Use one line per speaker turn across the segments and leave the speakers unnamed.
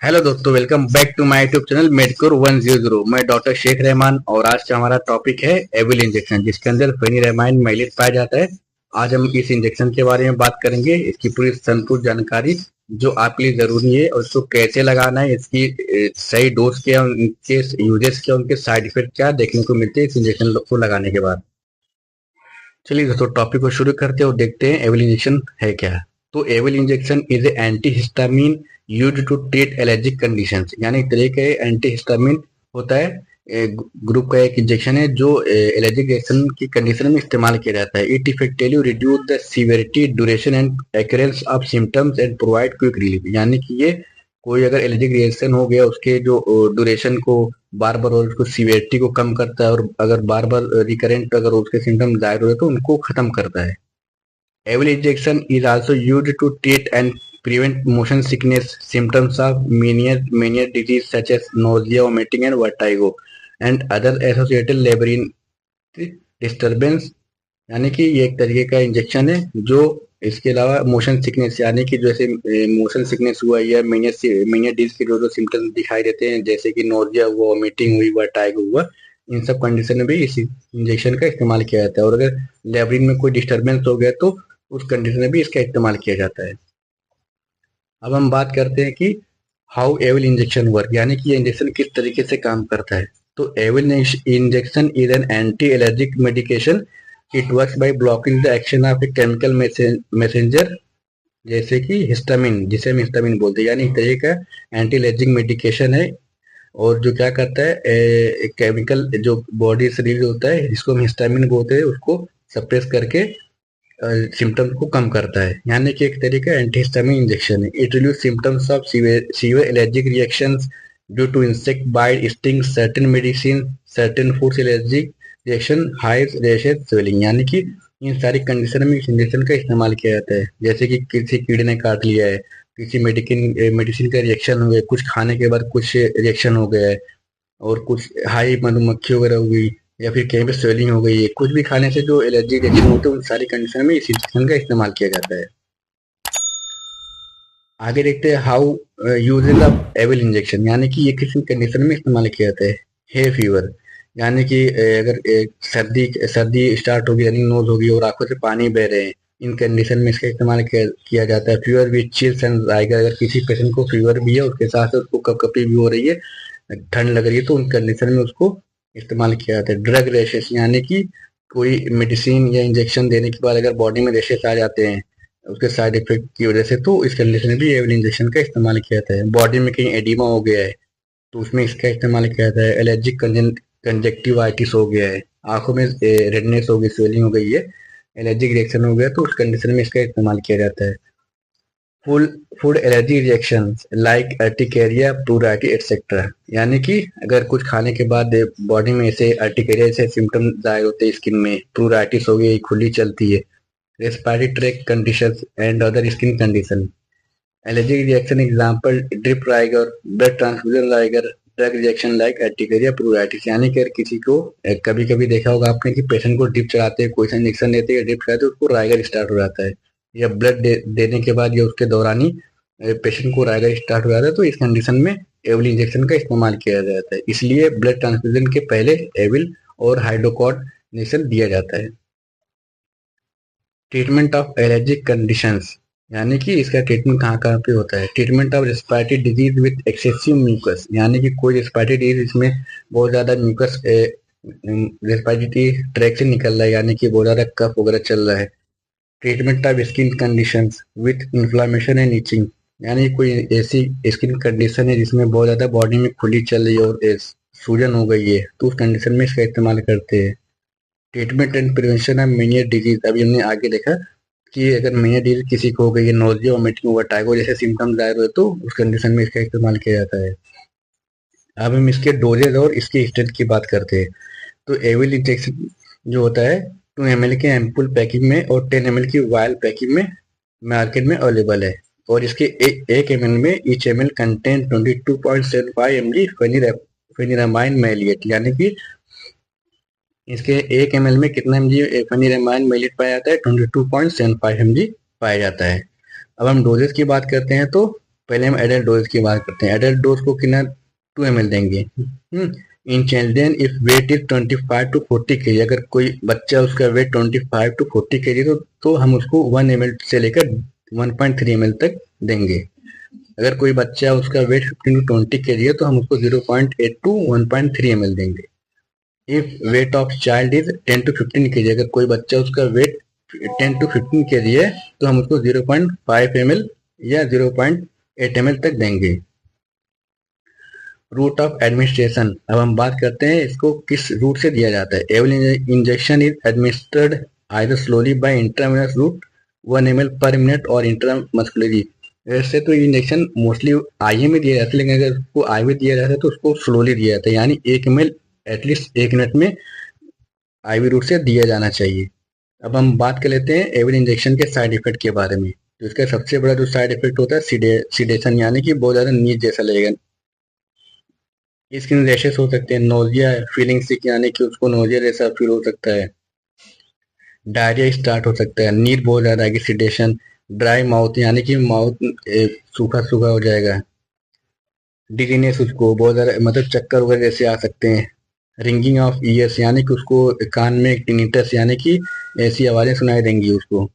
Hello दोस्तों, welcome back to my YouTube channel Medcure 100। मैं doctor Sheikh Rahman और आज का हमारा टॉपिक है एविल इंजेक्शन, जिसके अंदर फेनिरामाइन माइलेट पाया जाता है। आज हम इस इंजेक्शन के बारे में बात करेंगे, इसकी पूरी संपूर्ण जानकारी जो आपके लिए जरूरी है और इसको कैसे लगाना है, इसकी सही डोज क्या, उनके यूजेस क्या, उनके साइड इफेक्ट क्या देखने को मिलते हैं इस इंजेक्शन को लगाने के बाद। चलिए दोस्तों, टॉपिक को शुरू करते हैं और देखते हैं एविल इंजेक्शन है क्या। तो Avil injection is a anti histamine use to treat allergic condition, यानी एक तरह का एंटी हिस्टामिन होता है। ग्रुप का एक इंजेक्शन है जो एलर्जिक रिएक्शन की कंडीशन में इस्तेमाल किया जाता है। It effectively reduce the severity, duration and occurrence of symptoms and provide quick relief, यानी कि ये कोई अगर एलर्जिक रिएक्शन हो गया उसके जो ड्यूरेशन को बार बार और उसको सीवियरिटी को कम करता है, और अगर बार बार रिकरेंट अगर उसके सिम्टम जाहिर हो रहे तो उनको खत्म करता है। Avil injection is also used to treat and prevent motion sickness, symptoms of mania disease such as nausea, vomiting, and vertigo, and other associated labyrinth disturbance। यानी कि ये एक तरीके का इंजेक्शन है जो इसके अलावा मोशन सिकनेस, यानी कि जैसे मोशन सिकनेस हुआ या मेनिया डिजीज के जो सिम्टम्स दिखाई देते हैं, जैसे कि नोजिया हुआ, वोमिटिंग हुई, वर्टाइगो हुआ, इन सब कंडीशन में भी इस इंजेक्शन का इस्तेमाल किया जाता है। और अगर लेबरिन में कोई डिस्टर्बेंस हो गया तो उस कंडीशन में भी इसका इस्तेमाल किया जाता है। अब हम बात करते हैं कि हाउ एविल इंजेक्शन वर्क, यानी कि ये इंजेक्शन किस तरीके से काम करता है। तो Avil injection is an anti allergic medication. It works by blocking the action of a chemical messenger, जैसे कि हिस्टामिन, जिसे हम हिस्टामिन बोलते हैं, यानी एक तरह का एंटी एलर्जिक मेडिकेशन है। और जो क्या करता है, केमिकल जो बॉडी से रिलीज होता है जिसको हम हिस्टामिन बोलते हैं, उसको सप्रेस करके सिम्टम्स को कम करता है, यानी कि एक तरीके का एंटीहिस्टामिन इंजेक्शन है। It reduce symptoms of severe allergic reactions due to insect bite, sting, certain medicine, certain foods allergic reaction, hives, rashes, swelling, यानी कि इन सारी कंडीशन में इस इंजेक्शन का इस्तेमाल किया जाता है। जैसे कि किसी कीड़े ने काट लिया है, किसी मेडिसिन का रिएक्शन हो गया, कुछ खाने के बाद कुछ रिएक्शन हो गया है, और कुछ हाई मधुमक्खी वगैरह हो गई, या फिर कहीं पे स्वेलिंग हो गई है, कुछ भी खाने से जो एलर्जी रिएक्शन होते हैं उन सारी कंडीशन में इस इंजेक्शन का इस्तेमाल किया जाता है। आगे देखते हैं how usages of Avil injection, यानी कि ये किस कंडीशन में इस्तेमाल किया जाता है। हे फीवर, यानी कि अगर सर्दी सर्दी स्टार्ट होगी, रनिंग नोज होगी और आंखों से पानी बह रहे हैं, इन कंडीशन में इसका इस्तेमाल किया जाता है। Fever with chills and rigor, अगर किसी पेशेंट को फीवर भी है उसके साथ साथ उसको कपकपी भी हो रही है, ठंड लग रही है, तो उन कंडीशन में उसको इस्तेमाल किया जाता है। ड्रग रैशेस, यानी कि कोई मेडिसिन या इंजेक्शन देने के बाद अगर बॉडी में रैशेस आ जाते हैं उसके साइड इफेक्ट की वजह से, तो इस कंडीशन में भी एविल इंजेक्शन का इस्तेमाल किया जाता है। बॉडी में कहीं एडिमा हो गया है तो उसमें इसका इस्तेमाल किया जाता है। एलर्जिक कंजक्टिवाइटिस हो गया है, आंखों में रेडनेस हो गई, स्वेलिंग हो गई है, एलर्जिक रिएक्शन हो गया, तो उस कंडीशन में इसका इस्तेमाल किया जाता है। Full food allergy reaction like urticaria, pruritus etcetera, यानी कि अगर कुछ खाने के बाद बॉडी में ऐसे अर्टिकेरिया से सिम्टम जाहिर होते हैं, स्किन में प्लूराइटिस हो गई, खुली चलती है, respiratory tract conditions and other skin condition. Allergic reaction example drip rigor, blood transfusion rigor, drug reaction like urticaria, प्लूराइटिस, यानी कि अगर किसी को कभी कभी देखा होगा आपने कि पेशेंट को ड्रिप चढ़ाते हैं, कोई सा इंजेक्शन देते हैं, ड्रिप चढ़ाते हैं, उसको राइगर स्टार्ट हो जाता है, या ब्लड देने के बाद या उसके दौरान ही पेशेंट को राइगर स्टार्ट हो जाता है, तो इस कंडीशन में एविल इंजेक्शन का इस्तेमाल किया जाता है। इसलिए ब्लड ट्रांसफ्यूजन के पहले एविल और हाइड्रोकॉर्ड इंजेक्शन दिया जाता है। ट्रीटमेंट ऑफ एलर्जिक कंडीशंस, यानी कि इसका ट्रीटमेंट कहाँ कहाँ पे होता है। Treatment of respiratory disease with excessive mucus, यानी कि कोई रेस्पिरेटरी डिजीज इसमें बहुत ज़्यादा म्यूकस रेस्पिरेटरी ट्रैक से निकल रहा है, यानी कि बहुत ज़्यादा कफ वगैरह चल रहा है। Treatment of skin conditions with inflammation and itching, यानी कोई ऐसी स्किन कंडीशन है जिसमें बहुत ज़्यादा बॉडी में खुली चल रही है और सूजन हो गई है, तो उस कंडीशन में इसका इस्तेमाल करते हैं। Treatment and prevention of mania disease, अभी हमने आगे देखा कि अगर मेनिया डिजीज किसी को हो गई है, नोजिया, वोमिटिंग, वर्टाइगो जैसे सिम्टम्स जाहिर हुए, तो उस कंडीशन में इसका इस्तेमाल किया जाता है। अब हम इसके डोजेज और इसकी स्ट्रेंथ की बात करते हैं। तो एविल इंजेक्शन जो होता है 2 ml के एम्पुल पैकिंग में और 10 ml की वायल पैकिंग में मार्केट में अवेलेबल है। और इसके 1 ml में each ml contain 22.75 mg pheniramine मैलिएट, यानी कि इसके 1 ml में कितना mg फेनिरामाइन मैलिएट पाया जाता है, 22.75 mg पाया जाता है। अब हम डोजेस की बात करते हैं तो पहले हम एडल्ट डोज की बात करते हैं। एडल्ट डोज को कितना 2 ml देंगे। In children if wait is 25 to 40 kg, अगर कोई बच्चा उसका वेट 25 to 40 kg तो हम उसको 1 ml से लेकर 1.3 ml तक देंगे। अगर कोई बच्चा उसका वेट 15 to 20 kg है तो हम उसको 0.8 to 1.3 ml देंगे। If weight of child is 10 to 15 kg, अगर कोई बच्चा उसका वेट 10 to 15 kg है तो हम उसको 0.5 ml या 0.8 ml तक देंगे। रूट ऑफ एडमिनिस्ट्रेशन, अब हम बात करते हैं इसको किस रूट से दिया जाता है। Avil injection is administered either slowly by intravenous route 1 ml per minute और इंट्रामस्कुलरी। वैसे तो इंजेक्शन मोस्टली आईए में दिया जाता है, लेकिन अगर उसको आईवी दिया जाता है तो उसको स्लोली दिया जाता है, यानी 1 ml एटलीस्ट 1 मिनट में आईवी रूट से दिया जाना चाहिए। अब हम बात कर लेते हैं एविल इंजेक्शन के साइड इफेक्ट के बारे में। तो इसका सबसे बड़ा जो साइड इफेक्ट होता है सीडेशन, यानी कि बहुत ज़्यादा नींद जैसा लगेगा। स्किन रैशेस हो सकते हैं, नोजिया, फीलिंग सिक यानी कि उसको नोजिया जैसा फील हो सकता है, डायरिया स्टार्ट हो सकता है, नींद बहुत ज़्यादा आएगी, सीडेशन, ड्राई माउथ यानी कि माउथ सूखा सूखा हो जाएगा, डिजीनेस, उसको बहुत ज़्यादा मतलब चक्कर वगैरह जैसे आ सकते हैं, रिंगिंग ऑफ ईयर्स यानी कि उसको कान में टिनिटस यानी कि ऐसी आवाज़ें सुनाई देंगी उसको,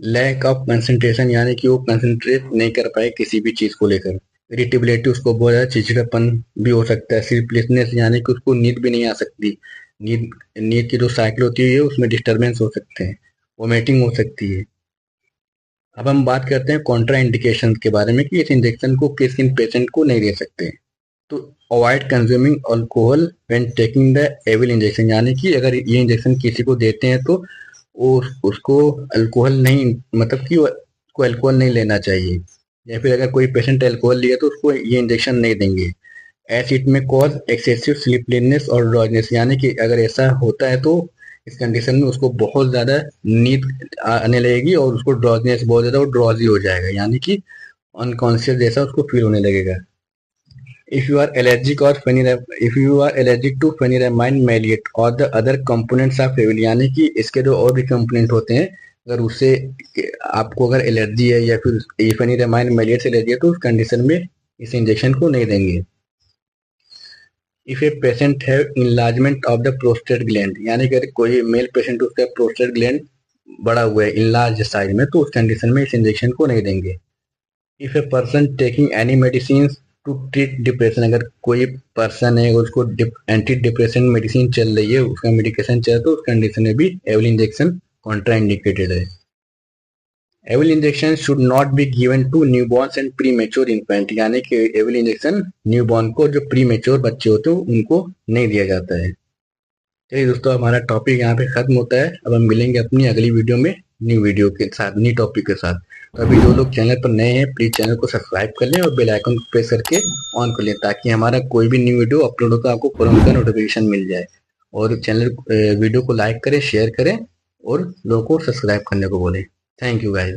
लैक ऑफ कंसंट्रेशन यानी कि वो कंसंट्रेट नहीं कर पाए किसी भी चीज़ को लेकर, इरिटेबिलिटी, उसको बहुत ज़्यादा चिड़चिड़ापन भी हो सकता है, स्लीपलेसनेस यानी कि उसको नींद भी नहीं आ सकती, नींद नींद की जो साइकिल होती है उसमें डिस्टर्बेंस हो सकते हैं, वोमिटिंग हो सकती है। अब हम बात करते हैं कॉन्ट्रा इंडिकेशन के बारे में कि इस इंजेक्शन को किस किन पेशेंट को नहीं दे सकते। तो avoid consuming alcohol when taking the Avil injection, यानी कि अगर ये इंजेक्शन किसी को देते हैं तो उसको अल्कोहल नहीं, मतलब कि उसको अल्कोहल नहीं लेना चाहिए, या फिर अगर कोई पेशेंट अल्कोहल लिया तो उसको ये इंजेक्शन नहीं देंगे। एज इट में कॉज एक्सेसिव स्लीपलेसनेस और ड्रॉजनेस, यानी कि अगर ऐसा होता है तो इस कंडीशन में उसको बहुत ज़्यादा नींद आने लगेगी और उसको ड्रॉजनेस बहुत ज़्यादा और ड्रॉजी हो जाएगा, यानी कि अनकॉन्शियस जैसा उसको फील होने लगेगा। If you are allergic or if you are allergic to pheniramine maleate और the other components of Avil, यानी कि इसके जो और भी कंपोनेंट होते हैं, अगर उससे आपको अगर एलर्जी है या फिर फेनिरामाइन मैलिएट से एलर्जी है तो उस कंडीशन में इस इंजेक्शन को नहीं देंगे। If a patient have enlargement of the prostate gland, यानी कि अगर कोई मेल पेशेंट उसका प्रोस्टेट ग्लैंड बड़ा हुआ है इनलार्ज साइज में तो उस कंडीशन में इस इंजेक्शन को नहीं देंगे। If a person taking any medicine to treat depression, अगर कोई पर्सन है उसको एंटी डिप्रेशन मेडिसिन चल रही है, उसका मेडिकेशन चल रहा है तो उस कंडीशन में भी एविल इंजेक्शन कॉन्ट्रा इंडिकेटेड है। Avil injection should not be given to newborns and pre mature infant, यानी कि एविल इंजेक्शन न्यूबॉर्न को, जो प्री मेच्योर बच्चे होते हैं उनको नहीं दिया जाता है। चलिए दोस्तों, हमारा टॉपिक यहाँ पे खत्म होता है। अब हम मिलेंगे अपनी अगली वीडियो में न्यू वीडियो के साथ, न्यू टॉपिक के साथ। तो अभी जो लोग चैनल पर नए हैं प्लीज चैनल को सब्सक्राइब कर लें और बेल आइकन को प्रेस करके ऑन कर लें, ताकि हमारा कोई भी न्यू वीडियो अपलोड होता है आपको फौरन का नोटिफिकेशन मिल जाए। और चैनल वीडियो को लाइक करें, शेयर करें और लोगों को सब्सक्राइब करने को बोलें। Thank you guys.